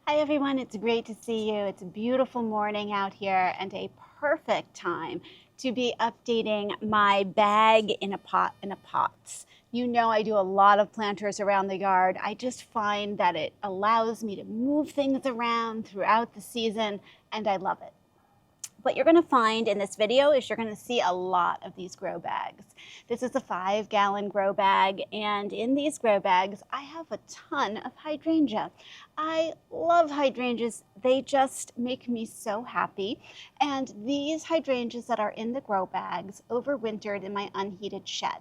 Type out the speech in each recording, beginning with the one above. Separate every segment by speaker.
Speaker 1: Hi everyone, it's great to see you. It's a beautiful morning out here and a perfect time to be updating my bag in a pots. You know I do a lot of planters around the yard. I just find that it allows me to move things around throughout the season and I love it. What you're going to find in this video is you're going to see a lot of these grow bags. This is a 5-gallon grow bag, and in these grow bags I have a ton of hydrangea. I love hydrangeas. They just make me so happy. And these hydrangeas that are in the grow bags overwintered in my unheated shed.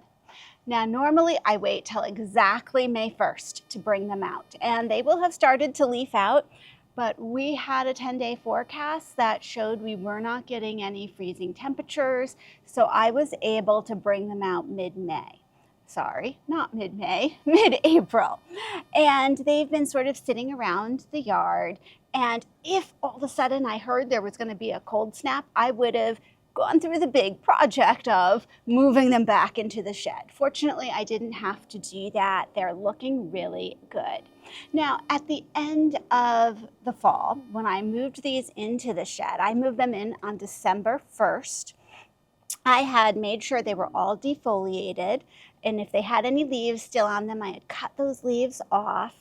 Speaker 1: Now, normally I wait till exactly May 1st to bring them out, and they will have started to leaf out. But we had a 10-day forecast that showed we were not getting any freezing temperatures, so I was able to bring them out mid-May. Sorry, not mid-May, mid-April. And they've been sort of sitting around the yard, and if all of a sudden I heard there was going to be a cold snap, I would have gone through the big project of moving them back into the shed. Fortunately, I didn't have to do that. They're looking really good. Now, at the end of the fall, when I moved these into the shed, I moved them in on December 1st. I had made sure they were all defoliated, and if they had any leaves still on them, I had cut those leaves off,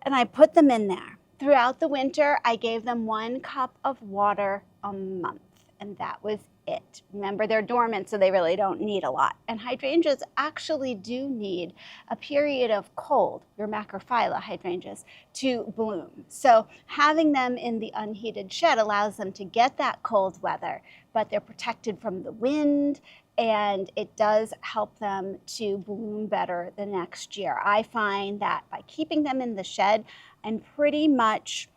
Speaker 1: and I put them in there. Throughout the winter, I gave them 1 cup of water a month. And that was it. Remember, they're dormant, so they really don't need a lot. And hydrangeas actually do need a period of cold, your macrophylla hydrangeas, to bloom. So having them in the unheated shed allows them to get that cold weather, but they're protected from the wind, and it does help them to bloom better the next year. I find that by keeping them in the shed, I'm pretty much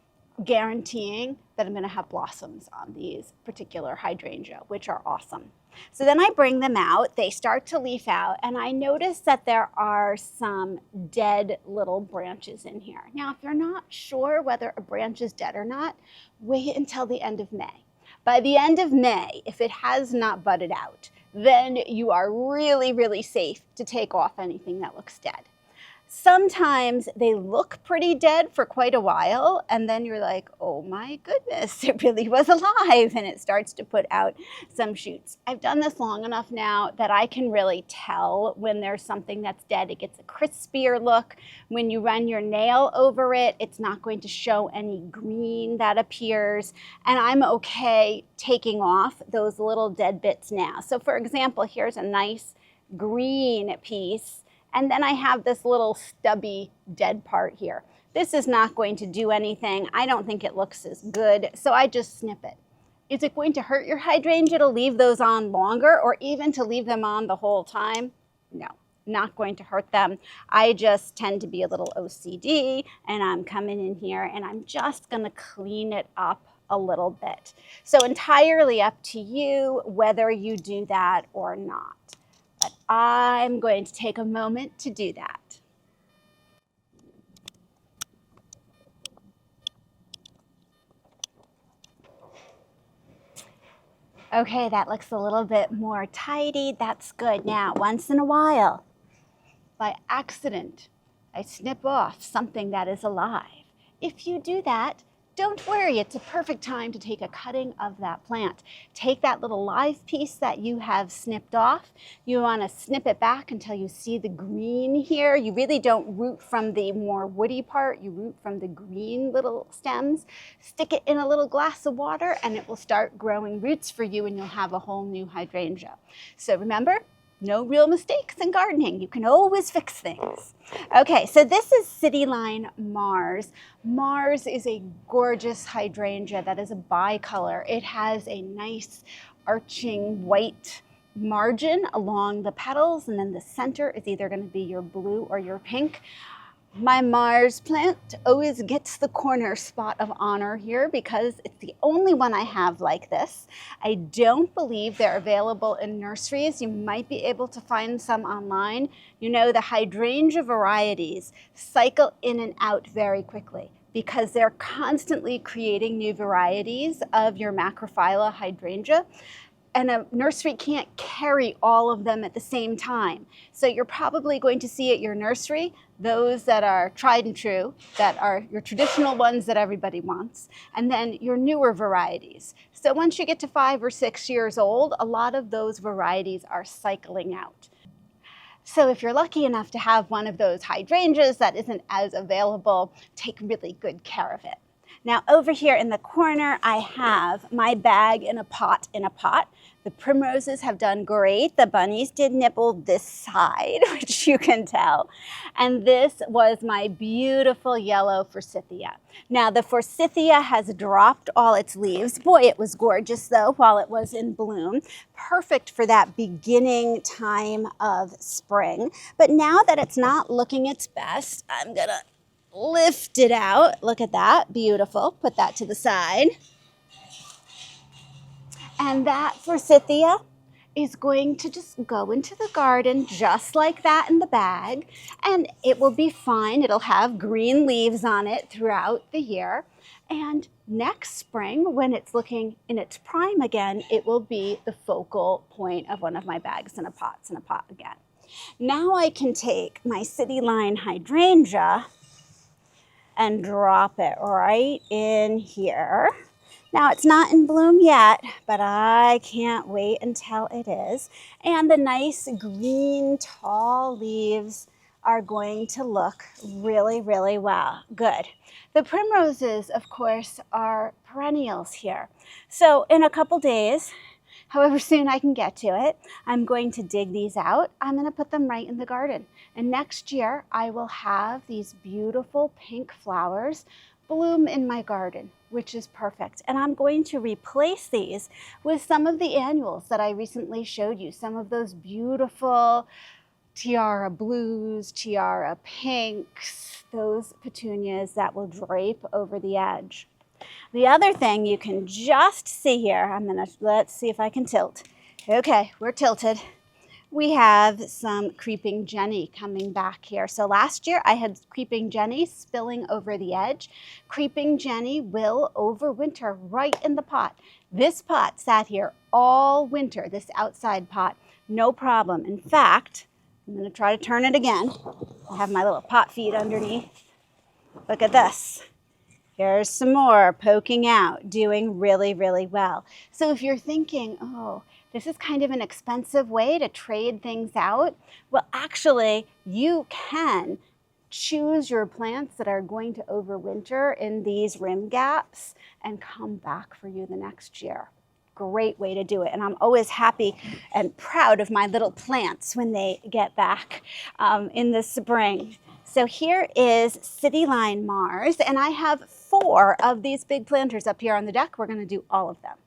Speaker 1: guaranteeing that I'm going to have blossoms on these particular hydrangea, which are awesome. So then I bring them out, they start to leaf out, and I notice that there are some dead little branches in here. Now, if you're not sure whether a branch is dead or not, wait until the end of May. By the end of May, if it has not budded out, then you are really, really safe to take off anything that looks dead. Sometimes they look pretty dead for quite a while, and then you're like, oh my goodness, it really was alive, and it starts to put out some shoots. I've done this long enough now that I can really tell when there's something that's dead. It gets a crispier look. When you run your nail over it, it's not going to show any green that appears, and I'm okay taking off those little dead bits now. So for example, here's a nice green piece. And then I have this little stubby dead part here. This is not going to do anything. I don't think it looks as good, so I just snip it. Is it going to hurt your hydrangea to leave those on longer, or even to leave them on the whole time? No, not going to hurt them. I just tend to be a little OCD, and I'm coming in here and I'm just gonna clean it up a little bit. So entirely up to you whether you do that or not. But I'm going to take a moment to do that. Okay, that looks a little bit more tidy. That's good. Now, once in a while, by accident, I snip off something that is alive. If you do that, don't worry, it's a perfect time to take a cutting of that plant. Take that little live piece that you have snipped off. You want to snip it back until you see the green here. You really don't root from the more woody part, you root from the green little stems. Stick it in a little glass of water and it will start growing roots for you, and you'll have a whole new hydrangea. So remember, no real mistakes in gardening. You can always fix things. Okay, so this is Cityline Mars. Mars is a gorgeous hydrangea that is a bicolor. It has a nice arching white margin along the petals, and then the center is either going to be your blue or your pink. My Mars plant always gets the corner spot of honor here because it's the only one I have like this. I don't believe they're available in nurseries. You might be able to find some online. You know, the hydrangea varieties cycle in and out very quickly because they're constantly creating new varieties of your macrophylla hydrangea. and a nursery can't carry all of them at the same time. So you're probably going to see at your nursery those that are tried and true, that are your traditional ones that everybody wants, and then your newer varieties. So once you get to 5 or 6 years old, a lot of those varieties are cycling out. So if you're lucky enough to have one of those hydrangeas that isn't as available, take really good care of it. Now over here in the corner, I have my bag in a pot in a pot. The primroses have done great. The bunnies did nibble this side, which you can tell. And this was my beautiful yellow forsythia. Now the forsythia has dropped all its leaves. Boy, it was gorgeous though while it was in bloom. Perfect for that beginning time of spring. But now that it's not looking its best, I'm gonna lift it out. Look at that, beautiful. Put that to the side. And that forsythia is going to just go into the garden just like that in the bag, and it will be fine. It'll have green leaves on it throughout the year. And next spring, when it's looking in its prime again, it will be the focal point of one of my bags in a pot again. Now I can take my city line hydrangea and drop it right in here. Now it's not in bloom yet, but I can't wait until it is. And the nice green tall leaves are going to look really, really well. Good. The primroses, of course, are perennials here. So in a couple days, however soon I can get to it, I'm going to dig these out. I'm going to put them right in the garden. And next year, I will have these beautiful pink flowers bloom in my garden, which is perfect. And I'm going to replace these with some of the annuals that I recently showed you, some of those beautiful tiara blues, tiara pinks, those petunias that will drape over the edge. The other thing you can just see here, let's see if I can tilt. Okay, we're tilted. We have some creeping Jenny coming back here. So last year I had creeping Jenny spilling over the edge. Creeping Jenny will overwinter right in the pot. This pot sat here all winter, this outside pot, no problem. In fact, I'm going to try to turn it again. I have my little pot feet underneath. Look at this. Here's some more poking out, doing really, really well. So if you're thinking, oh, this is kind of an expensive way to trade things out, well, actually, you can choose your plants that are going to overwinter in these rim gaps and come back for you the next year. Great way to do it. And I'm always happy and proud of my little plants when they get back in the spring. So here is City Line Mars, and I have 4 of these big planters up here on the deck. We're going to do all of them.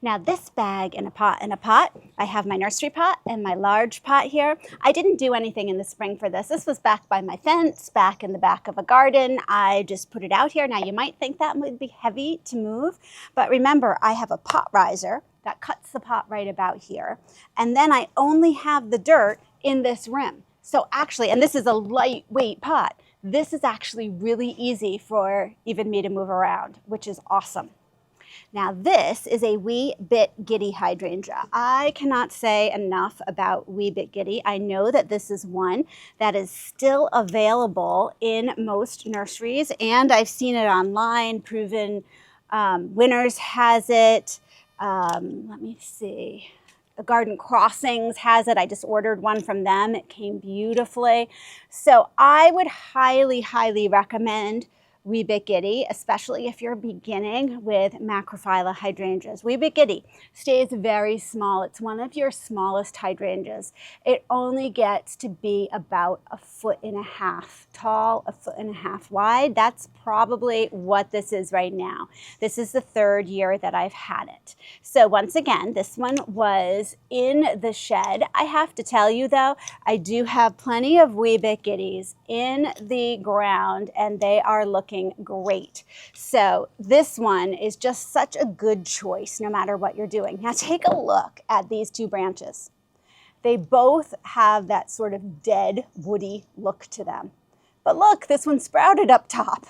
Speaker 1: Now this bag in a pot, I have my nursery pot and my large pot here. I didn't do anything in the spring for this. This was back by my fence, back in the back of a garden. I just put it out here. Now you might think that would be heavy to move, but remember I have a pot riser that cuts the pot right about here. And then I only have the dirt in this rim. So actually, and this is a lightweight pot, this is actually really easy for even me to move around, which is awesome. Now this is a wee bit giddy hydrangea. I cannot say enough about wee bit giddy. I know that this is one that is still available in most nurseries, and I've seen it online, Proven Winners has it. Let me see. Garden Crossings has it. I just ordered one from them. It came beautifully. So I would highly, highly recommend Wee Bit Giddy, especially if you're beginning with macrophylla hydrangeas. Wee Bit Giddy stays very small. It's one of your smallest hydrangeas. It only gets to be about 1.5 feet tall, 1.5 feet wide. That's probably what this is right now. This is the 3rd year that I've had it. So once again, this one was in the shed. I have to tell you though, I do have plenty of Wee Bit Giddies in the ground, and they are looking great. So this one is just such a good choice no matter what you're doing. Now take a look at these 2 branches. They both have that sort of dead woody look to them. But look, this one sprouted up top.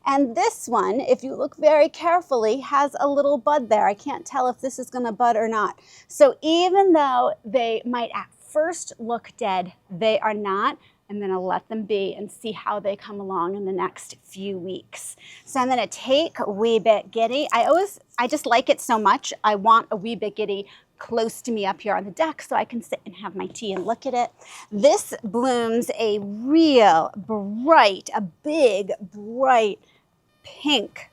Speaker 1: And this one, if you look very carefully, has a little bud there. I can't tell if this is going to bud or not. So even though they might at first look dead, they are not. I'm going to let them be and see how they come along in the next few weeks. So I'm going to take Wee Bit Giddy. I just like it so much. I want a Wee Bit Giddy close to me up here on the deck so I can sit and have my tea and look at it. This blooms a real bright, a big, bright pink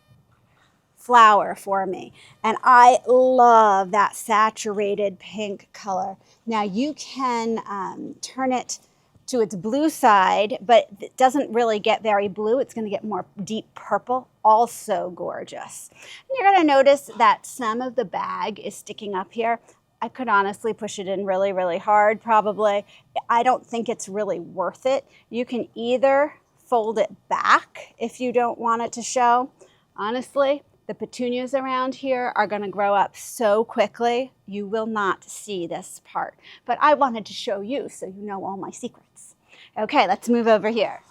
Speaker 1: flower for me. And I love that saturated pink color. Now you can turn it to its blue side, but it doesn't really get very blue. It's going to get more deep purple, also gorgeous. And you're going to notice that some of the bag is sticking up here. I could honestly push it in really, really hard, probably. I don't think it's really worth it. You can either fold it back if you don't want it to show. Honestly, the petunias around here are going to grow up so quickly, you will not see this part. But I wanted to show you so you know all my secrets. Okay, let's move over here.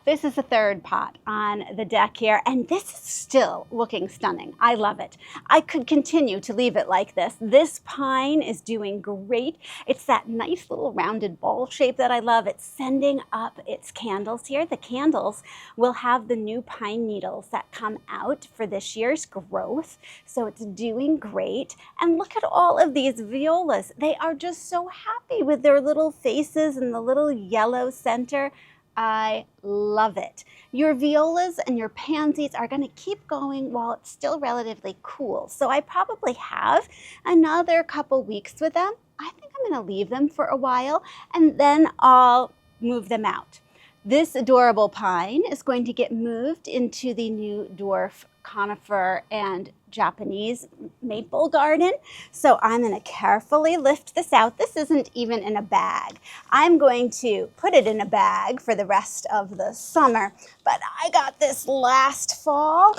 Speaker 1: This is the third pot on the deck here, and this is still looking stunning. I love it. I could continue to leave it like this. This pine is doing great. It's that nice little rounded ball shape that I love. It's sending up its candles here. The candles will have the new pine needles that come out for this year's growth, so it's doing great. And look at all of these violas. They are just so happy with their little faces and the little yellow center. I love it. Your violas and your pansies are going to keep going while it's still relatively cool. So I probably have another couple weeks with them. I think I'm going to leave them for a while and then I'll move them out. This adorable pine is going to get moved into the new dwarf conifer and Japanese maple garden. So I'm going to carefully lift this out. This isn't even in a bag. I'm going to put it in a bag for the rest of the summer, but I got this last fall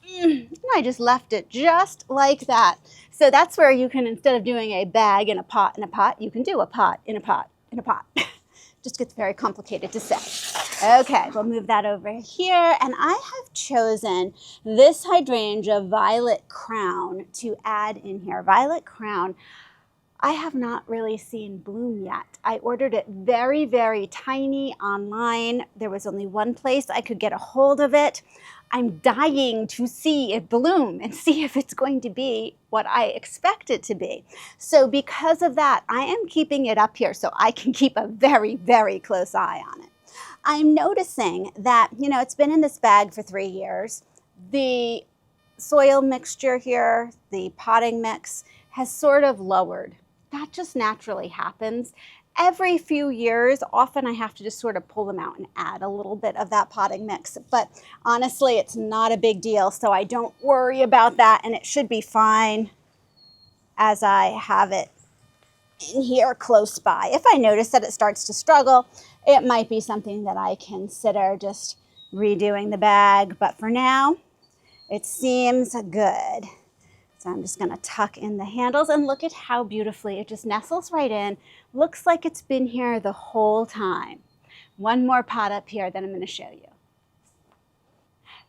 Speaker 1: and I just left it just like that. So that's where you can, instead of doing a bag in a pot, you can do a pot in a pot in a pot. Just gets very complicated to say. Okay, we'll move that over here. And I have chosen this hydrangea Violet Crown to add in here. Violet Crown, I have not really seen bloom yet. I ordered it very, very tiny online. There was only one place I could get a hold of it. I'm dying to see it bloom and see if it's going to be what I expect it to be. So because of that, I am keeping it up here so I can keep a very, very close eye on it. I'm noticing that, you know, it's been in this bag for 3 years. The soil mixture here, the potting mix, has sort of lowered. That just naturally happens. Every few years, often I have to just sort of pull them out and add a little bit of that potting mix. But honestly, it's not a big deal, so I don't worry about that, and it should be fine as I have it in here close by. If I notice that it starts to struggle, it might be something that I consider just redoing the bag. But for now, it seems good. So I'm just going to tuck in the handles and look at how beautifully it just nestles right in. Looks like it's been here the whole time. One more pot up here that I'm going to show you.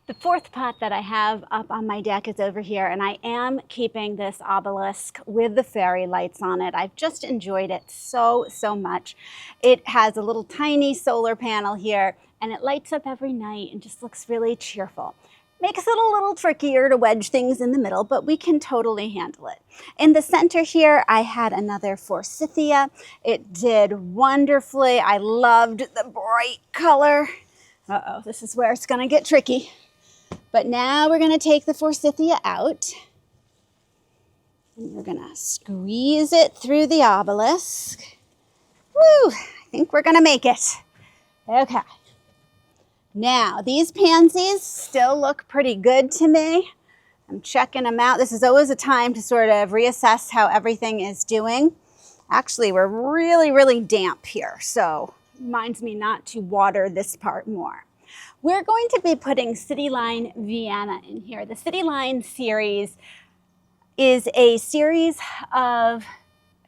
Speaker 1: The fourth pot that I have up on my deck is over here, and I am keeping this obelisk with the fairy lights on it. I've just enjoyed it so, so much. It has a little tiny solar panel here, and it lights up every night and just looks really cheerful. Makes it a little trickier to wedge things in the middle, but we can totally handle it. In the center here, I had another forsythia. It did wonderfully. I loved the bright color. Uh-oh, this is where it's gonna get tricky. But now we're gonna take the forsythia out and we're gonna squeeze it through the obelisk. Woo, I think we're gonna make it. Okay. Now, these pansies still look pretty good to me. I'm checking them out. This is always a time to sort of reassess how everything is doing. Actually, we're really, really damp here, so it reminds me not to water this part more. We're going to be putting City Line Vienna in here. The City Line series is a series of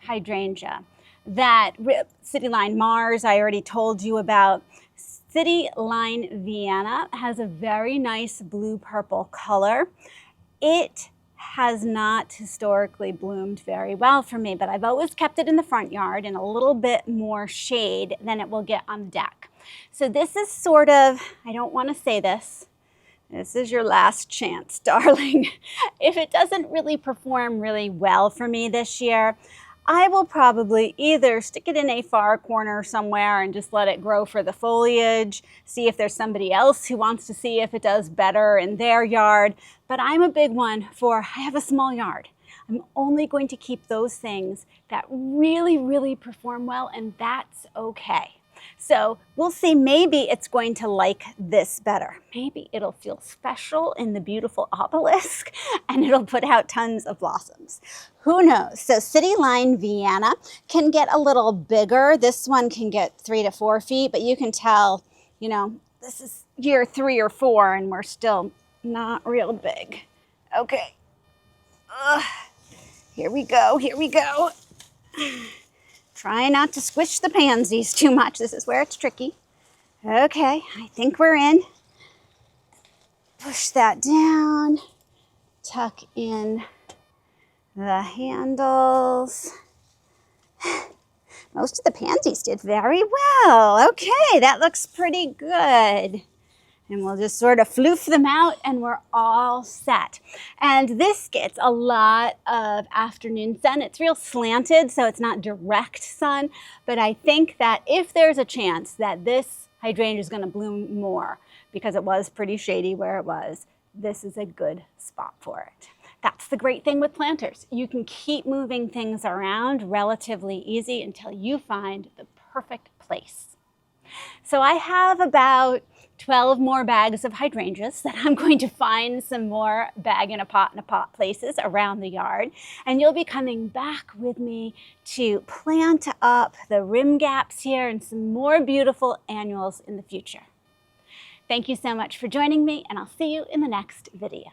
Speaker 1: hydrangea that City Line Mars I already told you about. City Line Vienna has a very nice blue-purple color. It has not historically bloomed very well for me, but I've always kept it in the front yard in a little bit more shade than it will get on the deck. So this is sort of, I don't want to say this, this is your last chance, darling. If it doesn't really perform really well for me this year, I will probably either stick it in a far corner somewhere and just let it grow for the foliage, see if there's somebody else who wants to see if it does better in their yard. But I'm a big one for, I have a small yard. I'm only going to keep those things that really, really perform well, and that's okay. So we'll see, maybe it's going to like this better. Maybe it'll feel special in the beautiful Obelisk and it'll put out tons of blossoms. Who knows? So City Line Vienna can get a little bigger. This one can get 3 to 4 feet, but you can tell, you know, this is year 3 or 4 and we're still not real big. Okay. Here we go, here we go. Try not to squish the pansies too much. This is where it's tricky. Okay, I think we're in. Push that down. Tuck in the handles. Most of the pansies did very well. Okay, that looks pretty good. And we'll just sort of floof them out and we're all set. And this gets a lot of afternoon sun. It's real slanted, so it's not direct sun, but I think that if there's a chance that this hydrangea is going to bloom more, because it was pretty shady where it was, this is a good spot for it. That's the great thing with planters. You can keep moving things around relatively easy until you find the perfect place. So I have about 12 more bags of hydrangeas that I'm going to find some more bag in a pot places around the yard. And you'll be coming back with me to plant up the rim gaps here and some more beautiful annuals in the future. Thank you so much for joining me, and I'll see you in the next video.